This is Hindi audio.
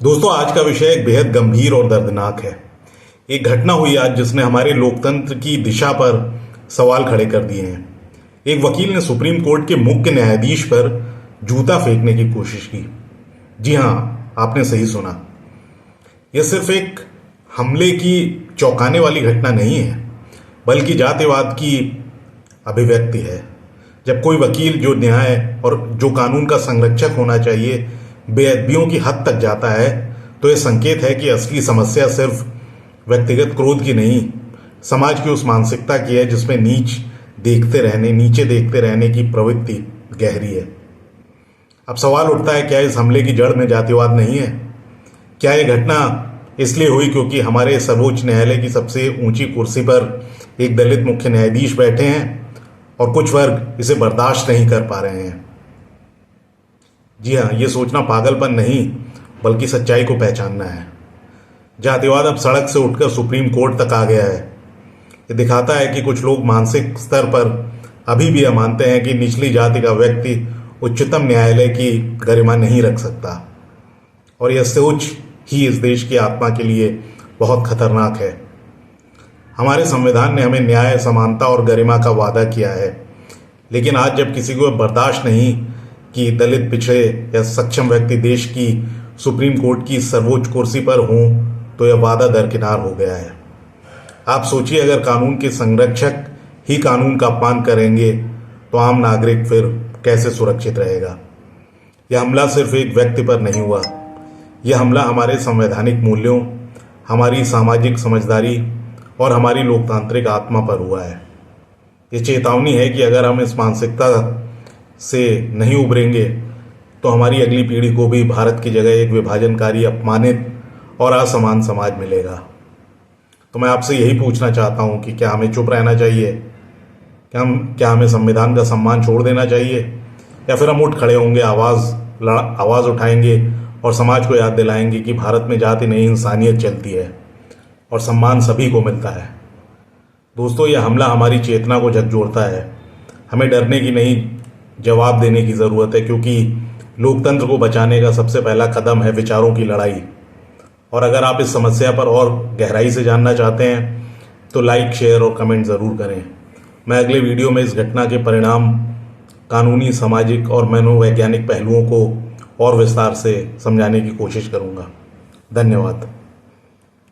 दोस्तों, आज का विषय एक बेहद गंभीर और दर्दनाक है। एक घटना हुई आज जिसने हमारे लोकतंत्र की दिशा पर सवाल खड़े कर दिए हैं। एक वकील ने सुप्रीम कोर्ट के मुख्य न्यायाधीश पर जूता फेंकने की कोशिश की। जी हां, आपने सही सुना। यह सिर्फ एक हमले की चौंकाने वाली घटना नहीं है, बल्कि जातिवाद की अभिव्यक्ति है। जब कोई वकील जो न्याय और जो कानून का संरक्षक होना चाहिए बेअदबियों की हद तक जाता है, तो यह संकेत है कि असली समस्या सिर्फ व्यक्तिगत क्रोध की नहीं, समाज की उस मानसिकता की है जिसमें नीचे देखते रहने की प्रवृत्ति गहरी है। अब सवाल उठता है, क्या इस हमले की जड़ में जातिवाद नहीं है? क्या यह घटना इसलिए हुई क्योंकि हमारे सर्वोच्च न्यायालय की सबसे ऊंची कुर्सी पर एक दलित मुख्य न्यायाधीश बैठे हैं और कुछ वर्ग इसे बर्दाश्त नहीं कर पा रहे हैं? जी हाँ, ये सोचना पागलपन नहीं, बल्कि सच्चाई को पहचानना है। जातिवाद अब सड़क से उठकर सुप्रीम कोर्ट तक आ गया है। ये दिखाता है कि कुछ लोग मानसिक स्तर पर अभी भी यह मानते हैं कि निचली जाति का व्यक्ति उच्चतम न्यायालय की गरिमा नहीं रख सकता, और यह सोच ही इस देश की आत्मा के लिए बहुत खतरनाक है। हमारे संविधान ने हमें न्याय, समानता और गरिमा का वादा किया है, लेकिन आज जब किसी को बर्दाश्त नहीं कि दलित, पिछड़े या सक्षम व्यक्ति देश की सुप्रीम कोर्ट की सर्वोच्च कुर्सी पर हों, तो यह वादा दरकिनार हो गया है। आप सोचिए, अगर कानून के संरक्षक ही कानून का अपमान करेंगे तो आम नागरिक फिर कैसे सुरक्षित रहेगा? यह हमला सिर्फ एक व्यक्ति पर नहीं हुआ, यह हमला हमारे संवैधानिक मूल्यों, हमारी सामाजिक समझदारी और हमारी लोकतांत्रिक आत्मा पर हुआ है। ये चेतावनी है कि अगर हम इस मानसिकता से नहीं उभरेंगे तो हमारी अगली पीढ़ी को भी भारत की जगह एक विभाजनकारी, अपमानित और असमान समाज मिलेगा। तो मैं आपसे यही पूछना चाहता हूं कि क्या हमें चुप रहना चाहिए? क्या हमें संविधान का सम्मान छोड़ देना चाहिए, या फिर हम उठ खड़े होंगे, आवाज उठाएंगे और समाज को याद दिलाएंगे कि भारत में जाति नहीं, इंसानियत चलती है और सम्मान सभी को मिलता है। दोस्तों, यह हमला हमारी चेतना को झकझोरता है। हमें डरने की नहीं, जवाब देने की ज़रूरत है, क्योंकि लोकतंत्र को बचाने का सबसे पहला कदम है विचारों की लड़ाई। और अगर आप इस समस्या पर और गहराई से जानना चाहते हैं तो लाइक, शेयर और कमेंट ज़रूर करें। मैं अगले वीडियो में इस घटना के परिणाम, कानूनी, सामाजिक और मनोवैज्ञानिक पहलुओं को और विस्तार से समझाने की कोशिश करूँगा। धन्यवाद।